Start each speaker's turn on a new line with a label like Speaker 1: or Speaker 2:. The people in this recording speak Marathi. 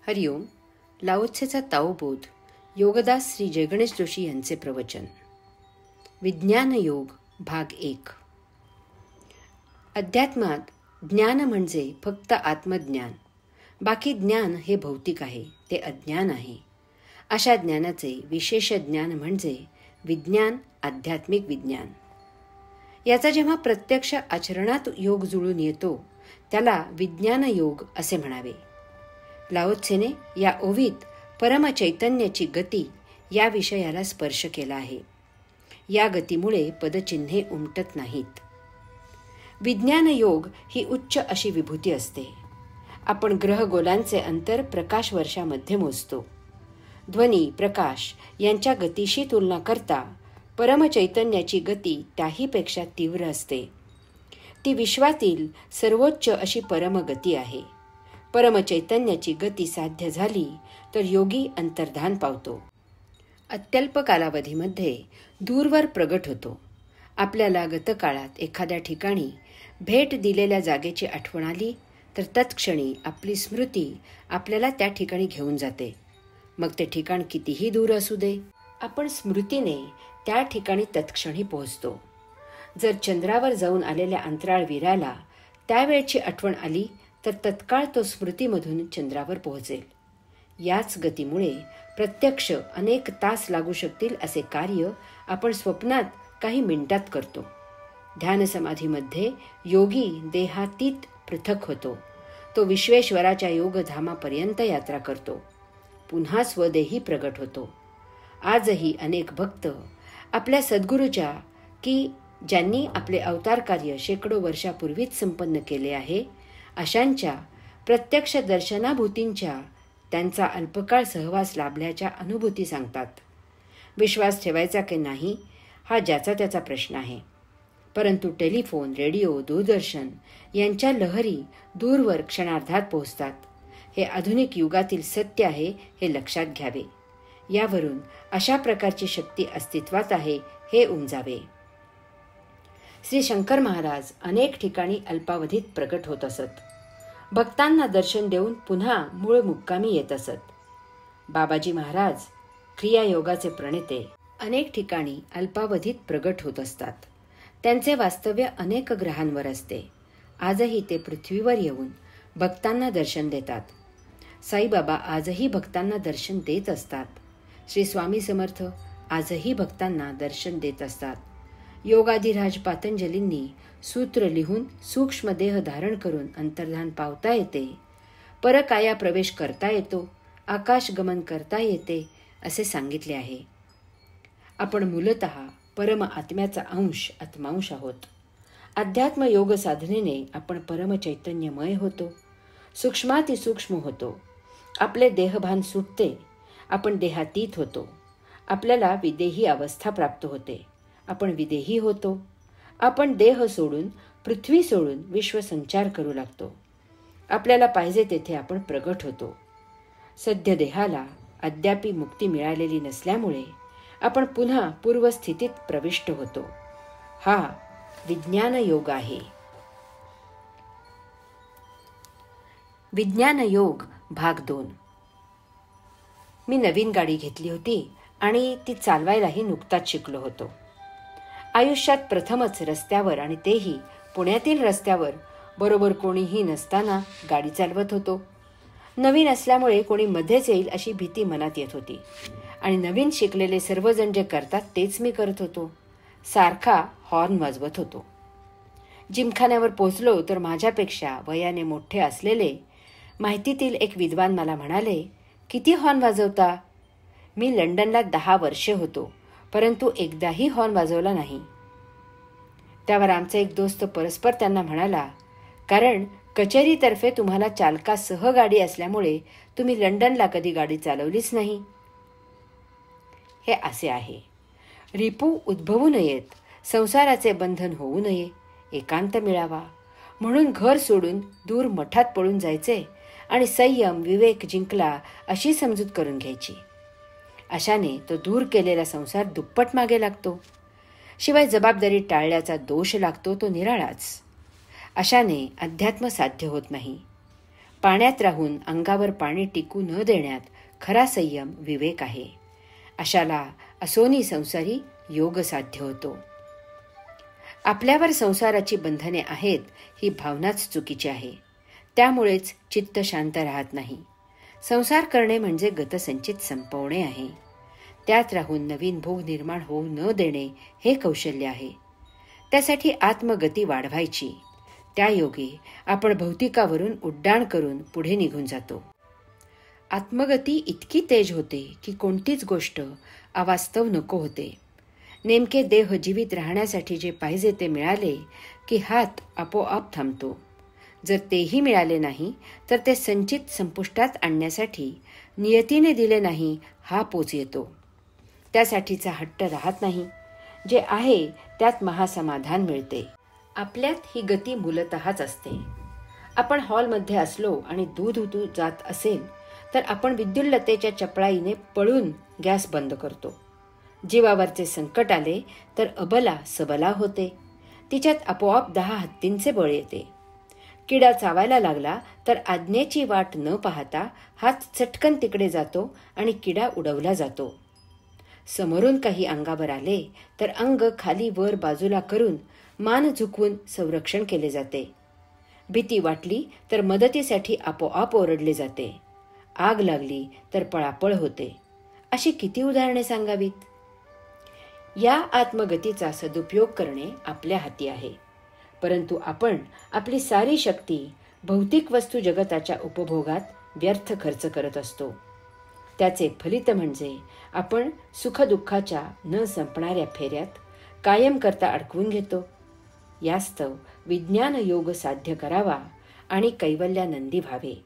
Speaker 1: हरिओम. लाओत्सेचा ताओबोध. योगदास श्री जयगणेश जोशी यांचे प्रवचन. विज्ञान योग भाग 1. अध्यात्मात ज्ञान म्हणजे फक्त आत्मज्ञान. बाकी ज्ञान हे भौतिक आहे, ते अज्ञान आहे. अशा ज्ञानाचे विशेष ज्ञान म्हणजे विज्ञान, आध्यात्मिक विज्ञान. याचा जेव्हा प्रत्यक्ष आचरणात योग जुळून येतो त्याला विज्ञान योग असे म्हणावे. लाओत्सेने या ओवीत परमचैतन्याची गती या विषयाला स्पर्श केला आहे. या गतीमुळे पदचिन्हे उमटत नाहीत. विज्ञान योग ही उच्च अशी विभूती असते. आपण ग्रहगोलांचे अंतर प्रकाश वर्षामध्ये मोजतो. ध्वनी प्रकाश यांच्या गतीशी तुलना करता परमचैतन्याची गती त्याहीपेक्षा तीव्र असते. ती विश्वातील सर्वोच्च अशी परमगती आहे. परमचैतन्याची गती साध्य झाली तर योगी अंतर्धान पावतो. अत्यल्प कालावधीमध्ये दूरवर प्रगट होतो. आपल्याला गतकाळात एखाद्या ठिकाणी भेट दिलेल्या जागेची आठवण आली तर तत्क्षणी आपली स्मृती आपल्याला त्या ठिकाणी घेऊन जाते. मग ते ठिकाण कितीही दूर असू दे, आपण स्मृतीने त्या ठिकाणी तत्क्षणी पोहोचतो. जर चंद्रावर जाऊन आलेल्या अंतराळवीराला त्यावेळची आठवण आली तर तत्काळ तो स्मृतीमधून चंद्रावर पोहोचेल. याच गतीमुळे प्रत्यक्ष अनेक तास लागू शकतील असे कार्य आपण स्वप्नात काही मिनिटात करतो. ध्यानसमाधीमध्ये योगी देहातीत पृथक होतो. तो विश्वेश्वराच्या योगधामापर्यंत यात्रा करतो. पुन्हा स्वदेही प्रगट होतो. आजही अनेक भक्त आपल्या सद्गुरूच्या की ज्यांनी आपले अवतार कार्य शेकडो वर्षापूर्वीच संपन्न केले आहे अशांच्या प्रत्यक्ष दर्शनाभूतींच्या त्यांचा अल्पकाळ सहवास लाभल्याच्या अनुभूती सांगतात. विश्वास ठेवायचा की नाही हा ज्याचा त्याचा प्रश्न आहे. परंतु टेलिफोन, रेडिओ, दूरदर्शन यांच्या लहरी दूरवर क्षणार्धात पोहोचतात. हे आधुनिक युगातील सत्य आहे हे लक्षात घ्यावे. यावरून अशा प्रकारची शक्ती अस्तित्वात आहे हे उमजावे. श्री शंकर महाराज अनेक ठिकाणी अल्पावधीत प्रकट होत असत. भक्तांना दर्शन देऊन पुन्हा मूळ मुक्कामी येत असत. बाबाजी महाराज क्रियायोगाचे प्रणेते अनेक ठिकाणी अल्पावधीत प्रगट होत असतात. त्यांचे वास्तव्य अनेक ग्रहांवर असते. आजही ते पृथ्वीवर येऊन भक्तांना दर्शन देतात. साईबाबा आजही भक्तांना दर्शन देत असतात. श्री स्वामी समर्थ आजही भक्तांना दर्शन देत असतात. योगाधिराज पातंजलींनी सूत्र लिहून सूक्ष्म देह धारण करून अंतर्धान पावता येते, परकाया प्रवेश करता येतो, आकाश गमन करता येते असे सांगितले आहे. आपण मूलतः परम आत्म्याचा अंश आत्मांश आहोत. अध्यात्म योग साधनेने आपण परम चैतन्यमय होतो, सूक्ष्मातिसूक्ष्म होतो. आपले देहभान सुटते, आपण देहातीत होतो. आपल्याला विदेही अवस्था प्राप्त होते, आपण विदेही होतो. आपण देह सोडून पृथ्वी सोडून विश्वसंचार करू लागतो. आपल्याला पाहिजे तेथे आपण प्रगट होतो. सध्य देहाला अद्यापी मुक्ती मिळालेली नसल्यामुळे आपण पुन्हा पूर्वस्थितीत प्रविष्ट होतो. हा विज्ञान योग आहे. विज्ञान योग भाग 2. मी नवीन गाडी घेतली होती आणि ती चालवायलाही नुकताच शिकलो होतो. आयुष्यात प्रथमच रस्त्यावर आणि तेही पुण्यातील रस्त्यावर बरोबर कोणीही नसताना गाडी चालवत होतो. नवीन असल्यामुळे कोणी मध्येच येईल अशी भीती मनात येत होती आणि नवीन शिकलेले सर्वजण जे करतात तेच मी करत होतो. सारखा हॉर्न वाजवत होतो. जिमखान्यावर पोचलो तर माझ्यापेक्षा वयाने मोठे असलेले माहितीतील एक विद्वान मला म्हणाले, किती हॉर्न वाजवता? मी लंडनला 10 वर्षे होतो परंतु एकदाही हॉर्न वाजवला नाही. त्यावर आमचा एक दोस्त परस्पर त्यांना म्हणाला, कारण कचेरीतर्फे तुम्हाला चालकासह गाडी असल्यामुळे तुम्ही लंडनला कधी गाडी चालवलीच नाही. हे असे आहे. रिपू उद्भवू नयेत, संसाराचे बंधन होऊ नये, एकांत मिळावा म्हणून घर सोडून दूर मठात पळून जायचे आणि संयम विवेक जिंकला अशी समजूत करून घ्यायची. अशाने तो दूर केलेला संसार दुप्पट मागे लागतो. शिवाय जबाबदारी टाळल्याचा दोष लागतो तो निराळाच. अशाने अध्यात्म साध्य होत नाही. पाण्यात राहून अंगावर पाणी टिकू न देण्यात खरा संयम विवेक आहे. अशाला असोनी संसारी योग साध्य होतो. आपल्यावर संसाराची बंधने आहेत ही भावनाच चुकीची आहे. त्यामुळेच चित्त शांत राहत नाही. संसार करणे म्हणजे गतसंचित संपवणे आहे. त्यात राहून नवीन भोग निर्माण होऊ न देणे हे कौशल्य आहे. त्यासाठी आत्मगती वाढवायची. त्यायोगे आपण भौतिकावरून उड्डाण करून पुढे निघून जातो. आत्मगती इतकी तेज होते की कोणतीच गोष्ट अवास्तव नको होते. नेमके देह जीवित राहण्यासाठी जे पाहिजे ते मिळाले की हात आपोआप थांबतो. जर तेही मिळाले नाही तर ते संचित संपुष्टात आणण्यासाठी नियतीने दिले नाही हा पोच येतो. त्यासाठीचा हट्ट राहत नाही. जे आहे त्यात महासमाधान मिळते. आपल्यात ही गती मूलतःच असते. आपण हॉलमध्ये असलो आणि दूध उतू जात असेल तर आपण विद्युल्लतेच्या चपळाईने पळून गॅस बंद करतो. जीवावरचे संकट आले तर अबला सबला होते. तिच्यात आपोआप 10 हत्तींचे बळ येते. किडा चावायला लागला तर आज्ञेची वाट न पाहता हात चटकन तिकडे जातो आणि किडा उडवला जातो. समोरून काही अंगावर आले तर अंग खाली वर बाजूला करून मान झुकवून संरक्षण केले जाते. भीती वाटली तर मदतीसाठी आपोआप ओरडले जाते. आग लागली तर पळापळ होते. अशी किती उदाहरणे सांगावीत. या आत्मगतीचा सदुपयोग करणे आपल्या हाती आहे. परंतु आपण आपली सारी शक्ती भौतिक वस्तू जगताच्या उपभोगात व्यर्थ खर्च करत असतो. त्याचे फलित म्हणजे आपण सुखदुःखाच्या न संपणाऱ्या फेऱ्यात कायम करता अडकवून घेतो. यास्तव विज्ञान योग साध्य करावा आणि कैवल्यानंदी व्हावे.